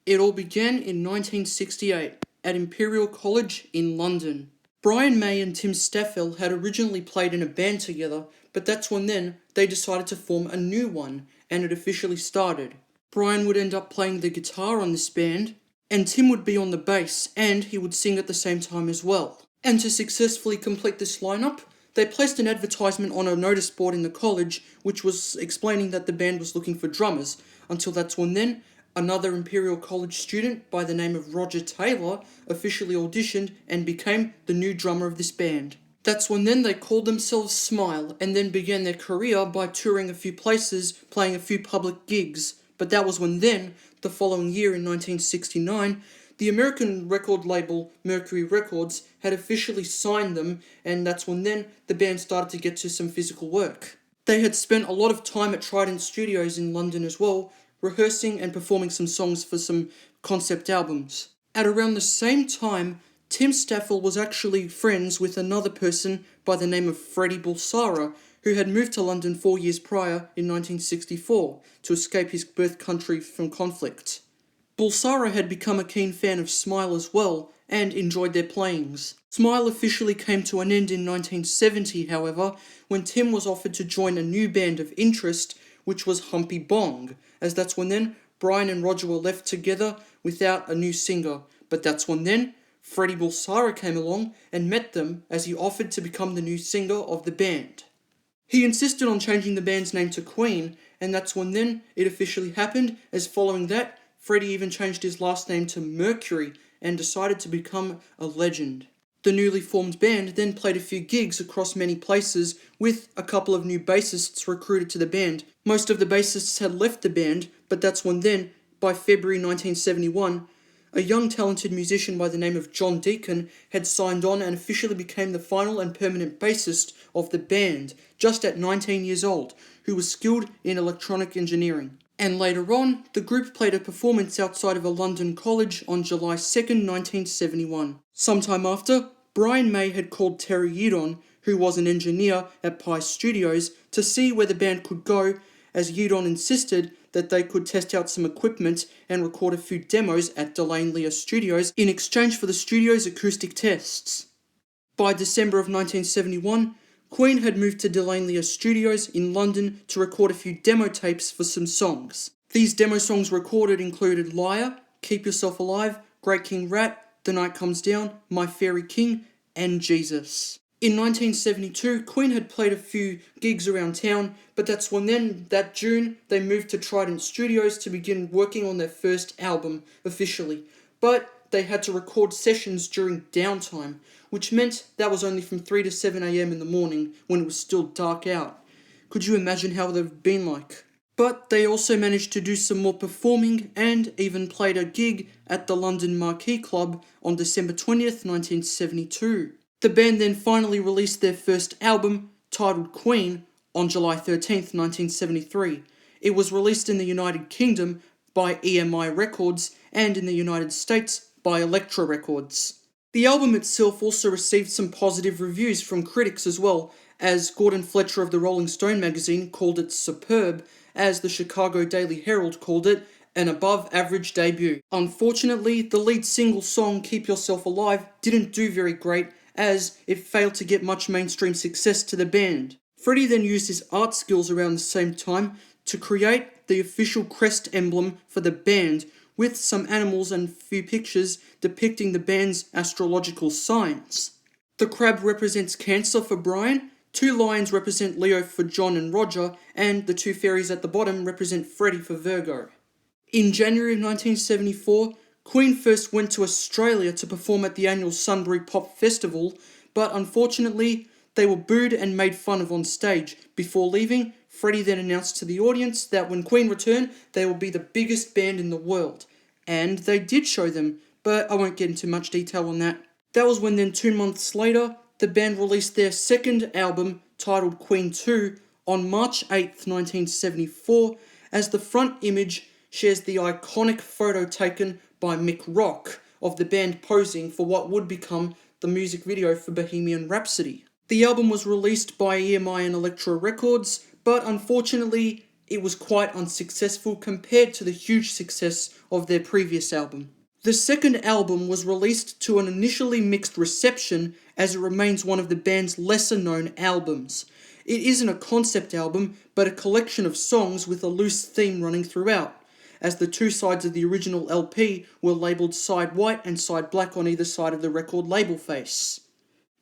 It all began in 1968 at Imperial College in London. Brian May and Tim Staffel had originally played in a band together, but that's when they decided to form a new one, and it officially started. Brian would end up playing the guitar on this band, and Tim would be on the bass, and he would sing at the same time as well. And to successfully complete this lineup, they placed an advertisement on a notice board in the college which was explaining that the band was looking for drummers, until that's when another Imperial College student by the name of Roger Taylor officially auditioned and became the new drummer of this band. That's when they called themselves Smile and then began their career by touring a few places, playing a few public gigs. But that was when the following year in 1969, the American record label Mercury Records had officially signed them, and that's when the band started to get to some physical work. They had spent a lot of time at Trident Studios in London as well, rehearsing and performing some songs for some concept albums. At around the same time, Tim Staffel was actually friends with another person by the name of Freddie Mercury, who had moved to London 4 years prior in 1964 to escape his birth country from conflict. Bulsara had become a keen fan of Smile as well, and enjoyed their playings. Smile officially came to an end in 1970, however, when Tim was offered to join a new band of interest, which was Humpy Bong, as that's when Brian and Roger were left together without a new singer. But that's when Freddie Bulsara came along and met them as he offered to become the new singer of the band. He insisted on changing the band's name to Queen, and that's when it officially happened, as following that, Freddie even changed his last name to Mercury and decided to become a legend. The newly formed band then played a few gigs across many places with a couple of new bassists recruited to the band. Most of the bassists had left the band, but that's when by February 1971, a young talented musician by the name of John Deacon had signed on and officially became the final and permanent bassist of the band, just at 19 years old, who was skilled in electronic engineering. And later on, the group played a performance outside of a London college on July 2nd, 1971. Sometime after, Brian May had called Terry Yedon, who was an engineer at Pi Studios, to see where the band could go, as Yedon insisted that they could test out some equipment and record a few demos at Delaney Studios in exchange for the studio's acoustic tests. By December of 1971, Queen had moved to Delaney Studios in London to record a few demo tapes for some songs. These demo songs recorded included Liar, Keep Yourself Alive, Great King Rat, The Night Comes Down, My Fairy King, and Jesus. In 1972, Queen had played a few gigs around town, but that's when that June, they moved to Trident Studios to begin working on their first album officially. But they had to record sessions during downtime, which meant that was only from 3 to 7 a.m. in the morning when it was still dark out. Could you imagine how they've been like? But they also managed to do some more performing and even played a gig at the London Marquee Club on December 20th, 1972. The band then finally released their first album, titled Queen, on July 13th, 1973. It was released in the United Kingdom by EMI Records and in the United States by Elektra Records. The album itself also received some positive reviews from critics as well, as Gordon Fletcher of the Rolling Stone magazine called it superb, as the Chicago Daily Herald called it an above-average debut. Unfortunately, the lead single song Keep Yourself Alive didn't do very great, as it failed to get much mainstream success to the band. Freddie then used his art skills around the same time to create the official crest emblem for the band, with some animals and a few pictures depicting the band's astrological signs. The crab represents Cancer for Brian, 2 lions represent Leo for John and Roger, and the 2 fairies at the bottom represent Freddie for Virgo. In January of 1974, Queen first went to Australia to perform at the annual Sunbury Pop Festival, but unfortunately, they were booed and made fun of on stage. Before leaving, Freddie then announced to the audience that when Queen returned, they would be the biggest band in the world. And they did show them, but I won't get into much detail on that. That was when then 2 months later, the band released their second album, titled Queen 2, on March 8th, 1974, as the front image shares the iconic photo taken by Mick Rock of the band posing for what would become the music video for Bohemian Rhapsody. The album was released by EMI and Elektra Records, but unfortunately, it was quite unsuccessful compared to the huge success of their previous album. The second album was released to an initially mixed reception as it remains one of the band's lesser known albums. It isn't a concept album, but a collection of songs with a loose theme running throughout, as the two sides of the original LP were labelled side white and side black on either side of the record label face.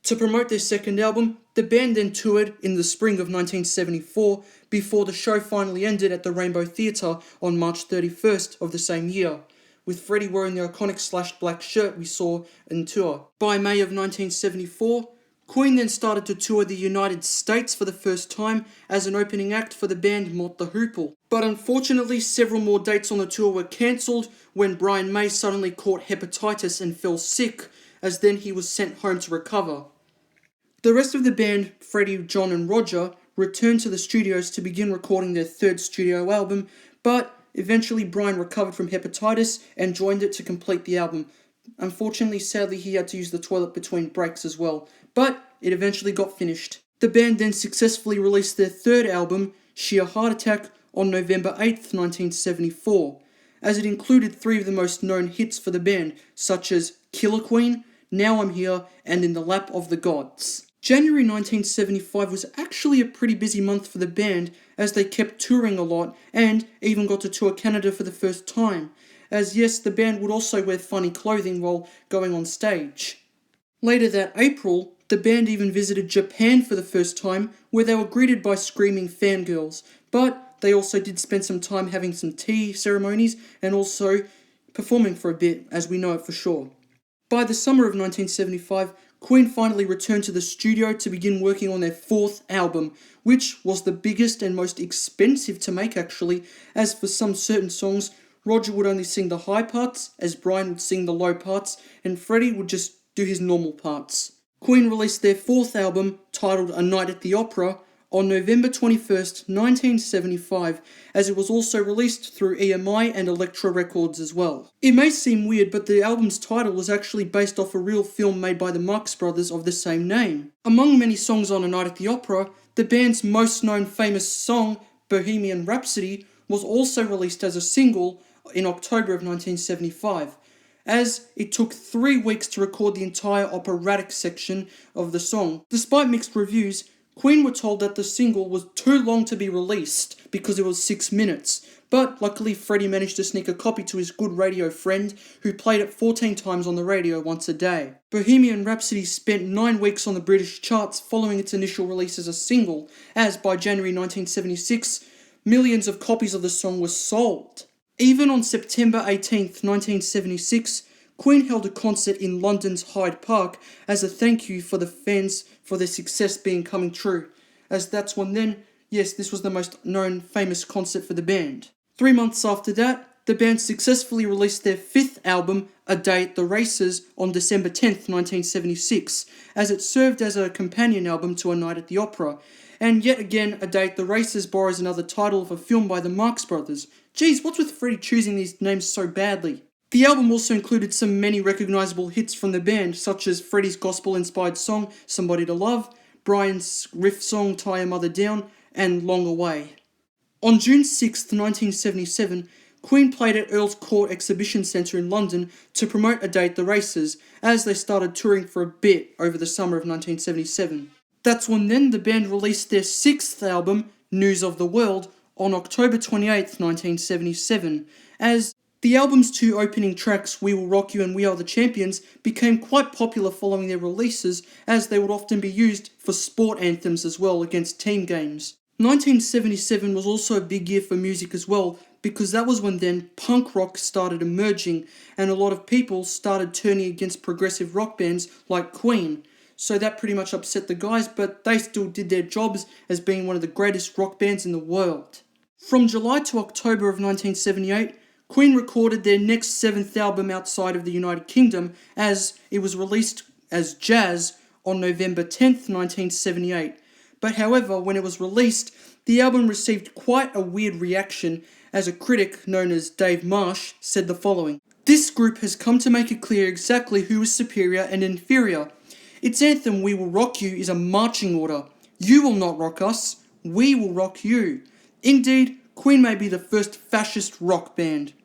To promote their second album, the band then toured in the spring of 1974 before the show finally ended at the Rainbow Theatre on March 31st of the same year, with Freddie wearing the iconic slashed black shirt we saw in tour. By May of 1974, Queen then started to tour the United States for the first time as an opening act for the band Mott the Hoople. But unfortunately, several more dates on the tour were cancelled when Brian May suddenly caught hepatitis and fell sick, as then he was sent home to recover. The rest of the band, Freddie, John and Roger, returned to the studios to begin recording their third studio album, but eventually Brian recovered from hepatitis and joined it to complete the album. Unfortunately, sadly, he had to use the toilet between breaks as well, but it eventually got finished. The band then successfully released their third album, Sheer Heart Attack, on November 8th, 1974, as it included three of the most known hits for the band, such as Killer Queen, Now I'm Here, and In the Lap of the Gods. January 1975 was actually a pretty busy month for the band, as they kept touring a lot and even got to tour Canada for the first time, as yes, the band would also wear funny clothing while going on stage. Later that April, the band even visited Japan for the first time, where they were greeted by screaming fangirls, but they also did spend some time having some tea ceremonies and also performing for a bit, as we know it for sure. By the summer of 1975, Queen finally returned to the studio to begin working on their fourth album, which was the biggest and most expensive to make actually, as for some certain songs, Roger would only sing the high parts, as Brian would sing the low parts, and Freddie would just do his normal parts. Queen released their fourth album, titled A Night at the Opera, on November 21st, 1975, as it was also released through EMI and Elektra Records as well. It may seem weird, but the album's title was actually based off a real film made by the Marx Brothers of the same name. Among many songs on A Night at the Opera, the band's most known famous song, Bohemian Rhapsody, was also released as a single in October of 1975, as it took 3 weeks to record the entire operatic section of the song. Despite mixed reviews, Queen were told that the single was too long to be released because it was 6 minutes, but luckily Freddie managed to sneak a copy to his good radio friend, who played it 14 times on the radio once a day. Bohemian Rhapsody spent 9 weeks on the British charts following its initial release as a single, as by January 1976, millions of copies of the song were sold. Even on September 18th, 1976, Queen held a concert in London's Hyde Park as a thank you for the fans for their success being coming true, as that's when then, yes, this was the most known famous concert for the band. 3 months after that, the band successfully released their fifth album, A Day at the Races, on December 10th, 1976, as it served as a companion album to A Night at the Opera, and yet again, A Day at the Races borrows another title of a film by the Marx Brothers. Geez, what's with Freddie choosing these names so badly? The album also included some many recognisable hits from the band, such as Freddie's gospel-inspired song, Somebody to Love, Brian's riff song, Tie Your Mother Down, and Long Away. On June 6, 1977, Queen played at Earl's Court Exhibition Centre in London to promote A Day at the Races, as they started touring for a bit over the summer of 1977. That's when then the band released their sixth album, News of the World, on October 28, 1977, as the album's two opening tracks, We Will Rock You and We Are the Champions, became quite popular following their releases, as they would often be used for sport anthems as well against team games. 1977 was also a big year for music as well, because that was when then punk rock started emerging, and a lot of people started turning against progressive rock bands like Queen. So that pretty much upset the guys, but they still did their jobs as being one of the greatest rock bands in the world. From July to October of 1978, Queen recorded their next seventh album outside of the United Kingdom, as it was released as Jazz on November 10th, 1978. But however, when it was released, the album received quite a weird reaction, as a critic known as Dave Marsh said the following: "This group has come to make it clear exactly who is superior and inferior. Its anthem, We Will Rock You, is a marching order. You will not rock us, we will rock you." Indeed, Queen may be the first fascist rock band.